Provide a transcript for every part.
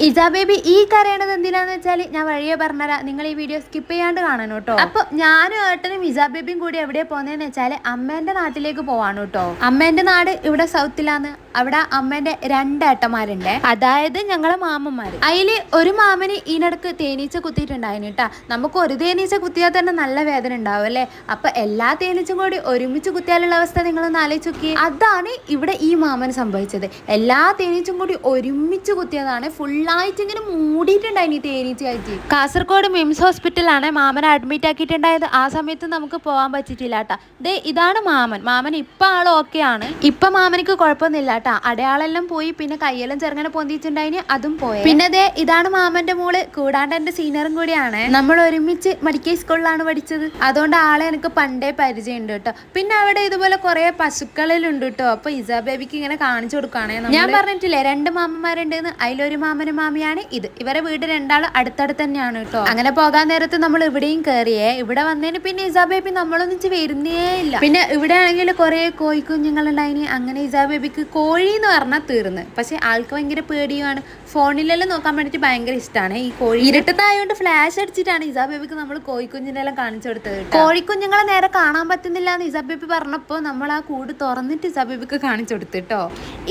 ഇജാ baby ഈ കരയണത് എന്തിനാന്ന് വെച്ചാൽ ഞാൻ വഴിയെ പറഞ്ഞുതരാം. നിങ്ങൾ ഈ വീഡിയോ സ്കിപ്പ് ചെയ്യാണ്ട് കാണണം കേട്ടോ. അപ്പൊ ഞാനും ഏട്ടനും ഇജാ ബേബിയും കൂടി എവിടെ പോകുന്നതെന്ന് വെച്ചാൽ അമ്മേന്റെ നാട്ടിലേക്ക് പോവാണ് കേട്ടോ. അമ്മേന്റെ നാട് ഇവിടെ സൗത്തിലാന്ന്. അവിടെ അമ്മേന്റെ 2 ഏട്ടന്മാരുണ്ട്, അതായത് ഞങ്ങളെ മാമന്മാര്. അതില് ഒരു മാമന് ഈനടക്ക് തേനീച്ച കുത്തിയിട്ടുണ്ടായിരുന്നു കേട്ടാ. നമുക്ക് ഒരു തേനീച്ച കുത്തിയാൽ തന്നെ നല്ല വേദന ഉണ്ടാവും അല്ലേ. അപ്പൊ എല്ലാ തേനീച്ചും കൂടി ഒരുമിച്ച് കുത്തിയാലുള്ള അവസ്ഥ നിങ്ങളൊന്ന് ആലോചിച്ച് നോക്കി. അതാണ് ഇവിടെ ഈ മാമന് സംഭവിച്ചത്. എല്ലാ തേനീച്ചും കൂടി ഒരുമിച്ച് കുത്തിയതാണ്. ഫുള്ളായിട്ട് ഇങ്ങനെ മൂടിയിട്ടുണ്ടായിനി തേനീച്ചയായിട്ട്. കാസർഗോഡ് മിംസ് ഹോസ്പിറ്റലാണ് മാമനെ അഡ്മിറ്റ് ആക്കിയിട്ടുണ്ടായത്. ആ സമയത്ത് നമുക്ക് പോകാൻ പറ്റിയിട്ടില്ല കേട്ടാ. ദേ ഇതാണ് മാമൻ ഇപ്പൊ ആൾ ഓക്കെ ആണ്. ഇപ്പൊ മാമനിക്ക് കുഴപ്പമൊന്നുമില്ല കേട്ടാ. അടയാളെല്ലാം പോയി, പിന്നെ കയ്യെല്ലാം ചെറുങ്ങനെ പൊന്തിച്ചിട്ടുണ്ടായിന്, അതും പോയി. പിന്നെ ദേ ഇതാണ് മാമന്റെ മോള്, കൂടാണ്ട് എന്റെ സീനിയറും കൂടിയാണ്. നമ്മൾ ഒരുമിച്ച് മെഡിക്കൽ സ്കൂളിലാണ് പഠിച്ചത്. അതുകൊണ്ട് ആളെ എനിക്ക് പണ്ടേ പരിചയമുണ്ട് കേട്ടോ. പിന്നെ അവിടെ ഇതുപോലെ കുറെ പശുക്കളിലുണ്ട് കേട്ടോ. അപ്പൊ ഇജാ ബേബിക്ക് ഇങ്ങനെ കാണിച്ചു കൊടുക്കുകയാണെ. ഞാൻ പറഞ്ഞിട്ടില്ലേ 2 മാമന്മാരുണ്ടെന്ന്. അതിലൊരു മാമനും മാമിയാണ് ഇത്. ഇവരെ വീട് 2 അടുത്തടുത്ത് തന്നെയാണ് കേട്ടോ. അങ്ങനെ പോകാൻ നേരത്ത് നമ്മൾ ഇവിടെയും കയറിയേ. ഇവിടെ വന്നതിന് പിന്നെ ഇജാ ബേബി നമ്മളൊന്നിച്ച് വരുന്നേ ഇല്ല. പിന്നെ ഇവിടെ ആണെങ്കിൽ കുറെ കോഴിക്കുഞ്ഞുങ്ങളുണ്ടായിന്. അങ്ങനെ ഇജാ ബേബിക്ക് കോഴി എന്ന് പറഞ്ഞാൽ തീർന്ന്. പക്ഷെ ആൾക്ക് ഭയങ്കര പേടിയുമാണ്. ഫോണിലെല്ലാം നോക്കാൻ വേണ്ടിട്ട് ഭയങ്കര ഇഷ്ടമാണ് ഈ കോഴി. ഇരുട്ടത്തായോണ്ട് ഫ്ലാഷ് അടിച്ചിട്ടാണ് ഇജാ ബേബിക്ക് നമ്മൾ കോഴിക്കുഞ്ഞിനെല്ലാം കാണിച്ചു കൊടുത്തത്. കോഴിക്കുഞ്ഞുങ്ങളെ നേരെ കാണാൻ പറ്റുന്നില്ല എന്ന് ഇജാ ബേബി പറഞ്ഞപ്പോ നമ്മൾ ആ കൂട് തുറന്നിട്ട് ഇജാ ബേബിക്ക് കാണിച്ചു കൊടുത്തു കേട്ടോ.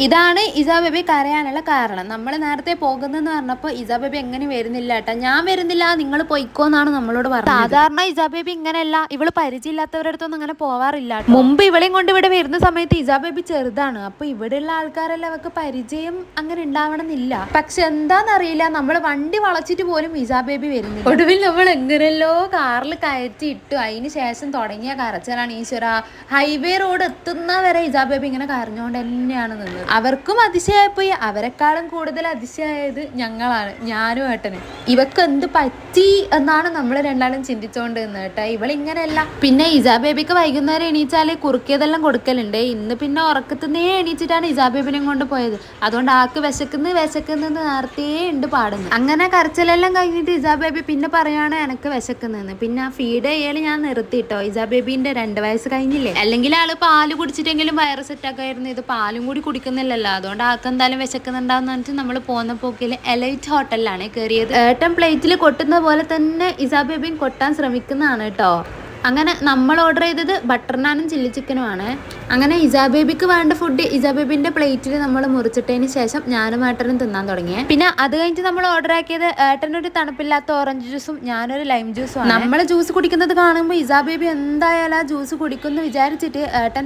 ഇതാണ് ഇജാ ബേബി കരയാനുള്ള കാരണം. നമ്മൾ നേരത്തെ പോകുന്നെന്ന് പറഞ്ഞപ്പോ ഇജാ ബേബി എങ്ങനെ വരുന്നില്ല കേട്ടാ. ഞാൻ വരുന്നില്ല, നിങ്ങൾ പൊയ്ക്കോന്നാണ് നമ്മളോട് പറഞ്ഞത്. സാധാരണ ഇജാ ബേബി ഇങ്ങനെയല്ല, ഇവള് പരിചയമില്ലാത്തവരുടെ അടുത്തൊന്നും അങ്ങനെ പോവാറില്ല. മുമ്പ് ഇവളെയും കൊണ്ട് ഇവിടെ വരുന്ന സമയത്ത് ഇജാ ബേബി ചെറുതാണ്. അപ്പൊ ഇവിടെയുള്ള ആൾക്കാരെല്ലാം അവർക്ക് പരിചയം അങ്ങനെ ഉണ്ടാവണമെന്നില്ല. പക്ഷെ എന്താന്നറിയില്ല, നമ്മൾ വണ്ടി വളച്ചിട്ട് പോലും ഇജാ ബേബി വരുന്നില്ല. ഒടുവിൽ നമ്മൾ എങ്ങനെയല്ലോ കാറിൽ കയറ്റി ഇട്ടു. അതിന് ശേഷം തുടങ്ങിയ കരച്ചിലാണ് ഈശ്വര. ഹൈവേ റോഡ് എത്തുന്ന വരെ ഇജാ ബേബി ഇങ്ങനെ കരഞ്ഞുകൊണ്ട് തന്നെയാണ് നിന്നത്. അവർക്കും അതിശയായിപ്പോയി. അവരെക്കാളും കൂടുതൽ അതിശയായത് ഞങ്ങളാണ്, ഞാനും ഏട്ടനും. ഇവക്ക് എന്ത് പറ്റി എന്നാണ് നമ്മൾ രണ്ടാളും ചിന്തിച്ചോണ്ട് നിന്ന് കേട്ടോ. ഇവളിങ്ങനെയല്ല. പിന്നെ ഇജാ ബേബിക്ക് വൈകുന്നേരം എണീച്ചാല് കുറുക്കിയതെല്ലാം കൊടുക്കലുണ്ട്. ഇന്ന് പിന്നെ ഉറക്കത്തുനിന്നേ എണീച്ചിട്ടാണ് ഇജാ ബേബിനെയും കൊണ്ട് പോയത്. അതുകൊണ്ട് ആക്ക് വിശക്കുന്ന നേരത്തെ ഉണ്ട് പാടുന്നത്. അങ്ങനെ കരച്ചിലെല്ലാം കഴിഞ്ഞിട്ട് ഇജാ ബേബി പിന്നെ പറയാണ് എനക്ക് വിശക്കുന്നെന്ന്. പിന്നെ ഫീഡ് ചെയ്യല് ഞാൻ നിർത്തിട്ടോ. ഇജാ ബേബിന്റെ 2 വയസ്സ് കഴിഞ്ഞില്ലേ. അല്ലെങ്കിൽ ആള് പാല് കുടിച്ചിട്ടെങ്കിലും വയറ് സെറ്റാക്കായിരുന്നു. ഇത് പാലും കൂടി കുടിക്കുന്നില്ലല്ലോ. അതുകൊണ്ട് ആൾക്ക് എന്തായാലും വിശക്കുന്നുണ്ടാന്ന് പറഞ്ഞിട്ട് നമ്മൾ പോകുന്ന പോക്കില് എലൈറ്റ് ഹോട്ടലിലാണ് കയറിയത്. ഏട്ടൻ പ്ലേറ്റിൽ കൊട്ടുന്ന പോലെ തന്നെ ഇജാ ബേബിയും കൊട്ടാൻ ശ്രമിക്കുന്നതാണ് കേട്ടോ. അങ്ങനെ നമ്മൾ ഓർഡർ ചെയ്തത് ബട്ടർ നാനും ചില്ലി ചിക്കനുമാണ്. അങ്ങനെ ഇജാ ബേബിക്ക് വേണ്ട ഫുഡ് ഇജാ ബേബിന്റെ പ്ലേറ്റിൽ നമ്മൾ മുറിച്ചിട്ടതിന് ശേഷം ഞാനും ഏട്ടനും തിന്നാൻ തുടങ്ങി. പിന്നെ അത് കഴിഞ്ഞിട്ട് നമ്മൾ ഓർഡർ ആക്കിയത് ഏട്ടനൊരു തണുപ്പില്ലാത്ത ഓറഞ്ച് ജ്യൂസും ഞാനൊരു ലൈം ജ്യൂസും. നമ്മൾ ജ്യൂസ് കുടിക്കുന്നത് കാണുമ്പോൾ ഇജാ ബേബി എന്തായാലും ആ ജ്യൂസ് കുടിക്കുമെന്ന് വിചാരിച്ചിട്ട് ഏട്ടൻ